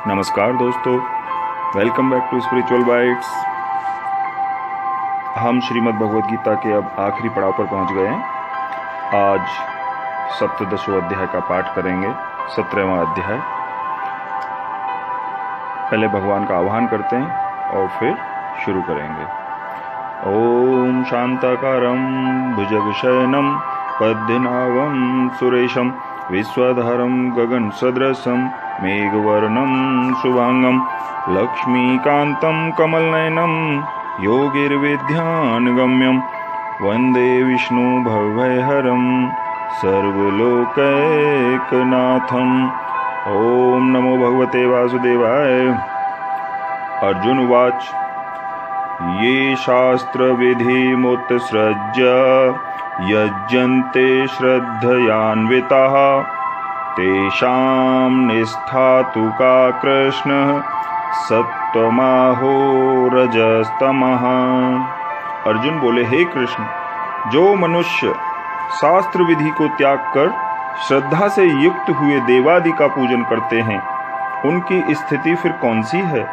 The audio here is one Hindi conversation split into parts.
नमस्कार दोस्तों, welcome back to spiritual bytes. हम श्रीमद् भगवद गीता के अब आखिरी पड़ाव पर पहुंच गए हैं। आज सप्तदशों अध्याय का पाठ करेंगे, 17वां अध्याय। पहले भगवान का आह्वान करते हैं और फिर शुरू करेंगे। ओम शांताकारं भुजगशयनं पद्मनाभं सुरेशं विश्वधरं गगन सदृशं मेघवर्णं शुभांगं लक्ष्मीकान्तं कमलनयनं योगिर्विद्यानगम्यं वन्दे विष्णु भवभयहरं सर्वलोकैकनाथम्। ओम नमो भगवते वासुदेवाय। अर्जुन उवाच ये शास्त्रविधिमुत्सृज्य यज्जन्ते श्रद्धयान्विताः तेषां निष्ठा तु का कृष्ण सत्वमाहो रजस्तमः। अर्जुन बोले, हे कृष्ण, जो मनुष्य शास्त्र विधि को त्याग कर श्रद्धा से युक्त हुए देवादि का पूजन करते हैं, उनकी स्थिति फिर कौन सी है?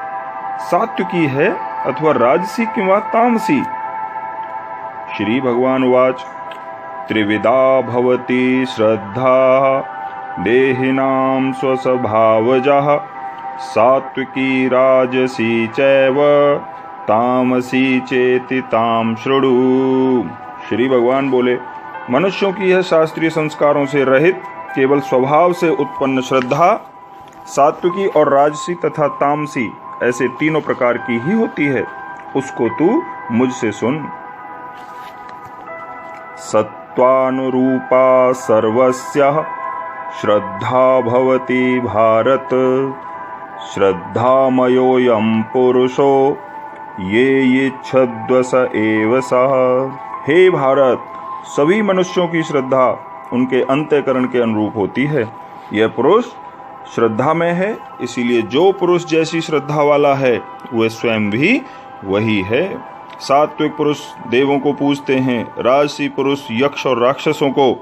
सात्विकी है अथवा राजसी किंवा तामसी? श्री भगवान उवाच त्रिविधा भवति श्रद्धा देहिनां स्वस्वभावजः सात्विकी राजसी चैव तामसी चेति तां शृणु। श्री भगवान बोले, मनुष्यों की यह शास्त्रीय संस्कारों से रहित केवल स्वभाव से उत्पन्न श्रद्धा सात्विकी और राजसी तथा तामसी ऐसे तीनों प्रकार की ही होती है। उसको तू मुझसे सुन। सत्वानुरूपा सर्वस्य श्रद्धा भवति भारत श्रद्धामयोऽयं पुरुषो ये इच्छद्व स एव सः। हे भारत, सभी मनुष्यों की श्रद्धा उनके अंतःकरण के अनुरूप होती है। यह पुरुष श्रद्धा में है, इसीलिए जो पुरुष जैसी श्रद्धा वाला है वह स्वयं भी वही है। सात्विक पुरुष देवों को पूजते हैं, राजसी पुरुष यक्ष और राक्षसों को,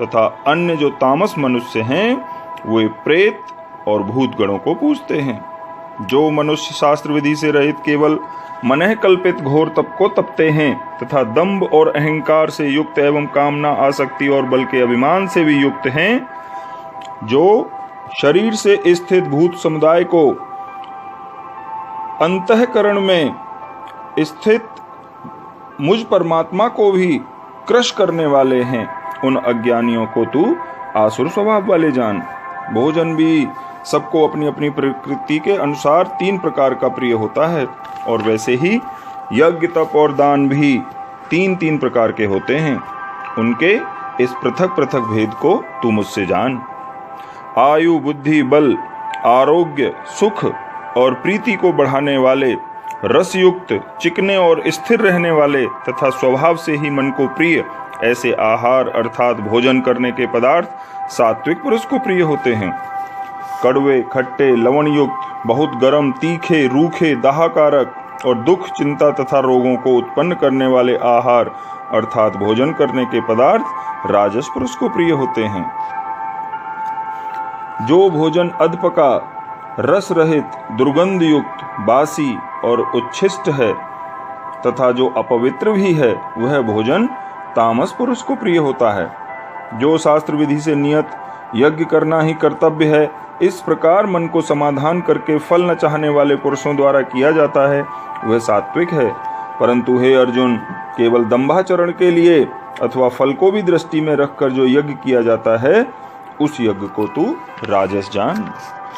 तथा अन्य जो तामस मनुष्य हैं वे प्रेत और भूतगणों को पूजते हैं। जो मनुष्य शास्त्र विधि से रहित केवल मनः कल्पित घोर तप को तपते हैं तथा दंभ और अहंकार से युक्त एवं कामना, आसक्ति और बल के अभिमान से भी युक्त हैं, जो शरीर से स्थित भूत समुदाय को अंतःकरण में स्थित मुझ परमात्मा को भी क्रश करने वाले हैं, उन अज्ञानियों को तू आसुर स्वभाव वाले जान। भोजन भी सबको अपनी अपनी प्रकृति के अनुसार 3 प्रकार का प्रिय होता है, और वैसे ही यज्ञ तप और दान भी 3 प्रकार के होते हैं। उनके इस पृथक पृथक भेद को तू मुझसे जान। आयु, बुद्धि, बल, आरोग्य, सुख और प्रीति को बढ़ाने वाले, रसयुक्त, चिकने और स्थिर रहने वाले तथा स्वभाव से ही मन को प्रिय ऐसे आहार अर्थात भोजन करने के पदार्थ सात्विक पुरुष को प्रिय होते हैं। कड़वे, खट्टे, लवण युक्त, बहुत गर्म, तीखे, रूखे, दाहकारक और दुख, चिंता तथा रोगों को उत्पन्न करने वाले आहार अर्थात भोजन करने के पदार्थ राजस पुरुष को प्रिय होते हैं। जो भोजन अधपका, रस रहित, दुर्गंध युक्त, बासी और उच्छिष्ट है तथा जो अपवित्र भी है, वह भोजन तामस पुरुष को प्रिय होता है। जो शास्त्र विधि से नियत यज्ञ करना ही कर्तव्य है, इस प्रकार मन को समाधान करके फल न चाहने वाले पुरुषों द्वारा किया जाता है, वह सात्विक है। परंतु हे अर्जुन, केवल दंभाचरण के लिए अथवा फल को भी दृष्टि में रखकर जो यज्ञ किया जाता है, उस यज्ञ को तू राजस जान।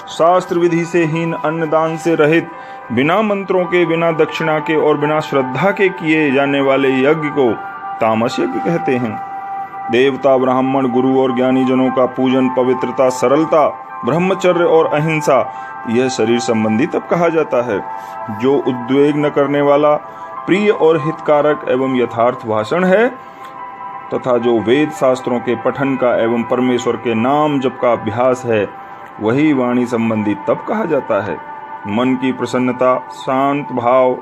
शास्त्र विधि से हीन, अन्नदान से रहित, बिना मंत्रों के, बिना दक्षिणा के और बिना श्रद्धा के किए जाने वाले यज्ञ को तामस यज्ञ कहते हैं। देवता, ब्राह्मण, गुरु और ज्ञानी जनों का पूजन, पवित्रता, सरलता, ब्रह्मचर्य और अहिंसा, यह शरीर संबंधी तप कहा जाता है। जो उद्वेग न करने वाला, प्रिय और हितकारक एवं यथार्थ भाषण है तथा जो वेद शास्त्रों के पठन का एवं परमेश्वर के नाम जप का अभ्यास है, वही वाणी संबंधी तप कहा जाता है। मन की प्रसन्नता, शांत भाव,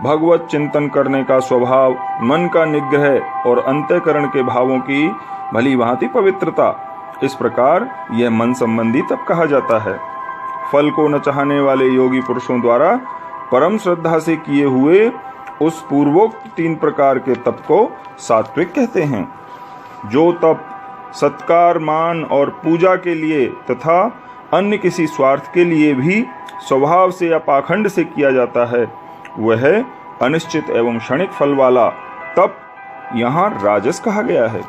भगवत चिंतन करने का स्वभाव, मन का निग्रह और अंतःकरण के भावों की भली भांति पवित्रता, इस प्रकार यह मन संबंधी तप कहा जाता है। फल को न चाहने वाले योगी पुरुषों द्वारा परम श्रद्धा से किए हुए उस पूर्वोक्त 3 प्रकार के तप को सात्विक कहते हैं। जो तप सत्कार, मान और पूजा के लिए तथा अन्य किसी स्वार्थ के लिए भी स्वभाव से या पाखंड से किया जाता है, वह अनिश्चित एवं क्षणिक फल वाला तप यहाँ राजस कहा गया है।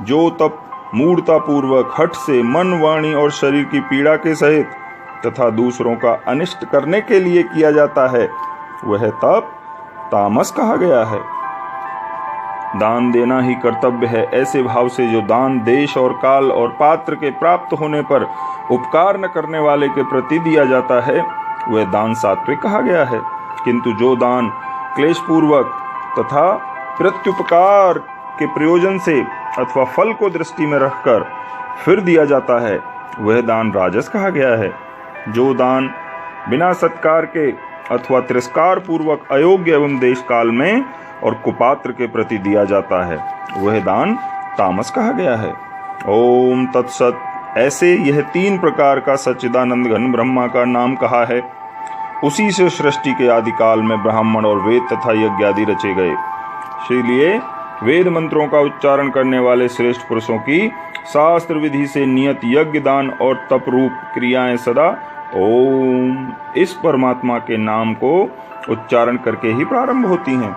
जो तप मूढ़ता पूर्वक हठ से मन, वाणी और शरीर की पीड़ा के सहित तथा दूसरों का अनिष्ट करने के लिए किया जाता है, वह तप तामस कहा गया है। दान देना ही कर्तव्य है, ऐसे भाव से जो दान देश और काल और पात्र के प्राप्त होने पर उपकार न करने वाले के प्रति दिया जाता है, वह दान सात्विक कहा गया है। किंतु जो दान क्लेश पूर्वक तथा प्रत्युपकार के प्रयोजन से अथवा फल को दृष्टि में रखकर फिर दिया जाता है, वह दान राजस कहा गया है। जो दान बिना सत्कार के अथवा तिरस्कार पूर्वक अयोग्य एवं देश काल में और कुपात्र के प्रति दिया जाता है, वह दान तामस कहा गया है। ओम तत्सत। ऐसे यह 3 प्रकार का सच्चिदानंद घन ब्रह्मा का नाम कहा है। उसी से सृष्टि के आदिकाल में ब्राह्मण और वेद तथा यज्ञ आदि रचे गए। इसलिए वेद मंत्रों का उच्चारण करने वाले श्रेष्ठ पुरुषों की शास्त्र विधि से नियत यज्ञ, दान और तप रूप क्रियाएं सदा ओम इस परमात्मा के नाम को उच्चारण करके ही प्रारंभ होती हैं।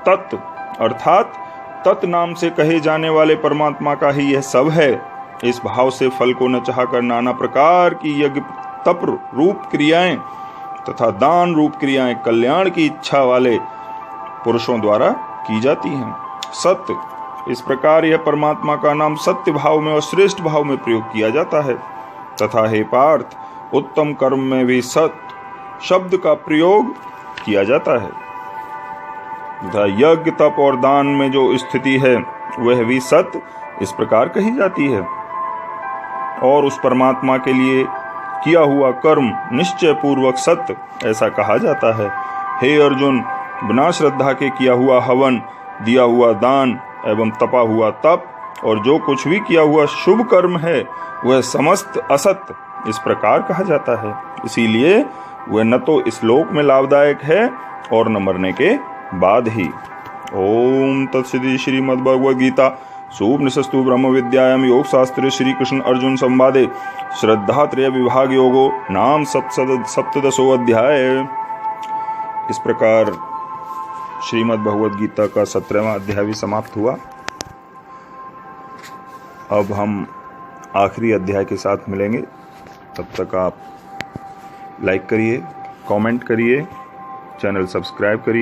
तत् अर्थात तत् नाम से कहे जाने वाले परमात्मा का ही यह सब है। इस भाव से फल को न चाहकर नाना प्रकार की यज्ञ, तप रूप क्रियाएं तथा दान रूप क्रियाएं कल्याण की इच्छा वाले पुरुषों द्वारा की जाती हैं। सत्य, इस प्रकार यह परमात्मा का नाम सत्य भाव में और श्रेष्ठ भाव में प्रयोग किया जाता है। तथा हे पार्थ, उत्तम कर्म में भी सत्य शब्द का प्रयोग किया जाता है तथा यज्ञ, तप और दान में जो स्थिति है वह भी सत्य इस प्रकार कही जाती है। और उस परमात्मा के लिए किया हुआ कर्म निश्चय पूर्वक सत्य ऐसा कहा जाता है। हे अर्जुन, बिना श्रद्धा के किया हुआ हवन, दिया हुआ दान एवं तपा हुआ तप और जो कुछ भी किया हुआ शुभ कर्म है वह समस्त असत्य इस प्रकार कहा जाता है। इसीलिए वह न तो इस लोक में लाभदायक है और न मरने के बाद ही। ओम तत्सदिति श्रीमद्भगवद गीता सूपनिषत्सु ब्रह्म विद्यायाम योग शास्त्रे श्री कृष्ण अर्जुन संवादे श्रद्धात्रय विभाग योगो नाम सप्तदशो अध्याय। इस प्रकार श्रीमद् भगवद गीता का 17वां अध्याय भी समाप्त हुआ। अब हम आखिरी अध्याय के साथ मिलेंगे। तब तक आप लाइक करिए, कमेंट करिए, चैनल सब्सक्राइब करिए।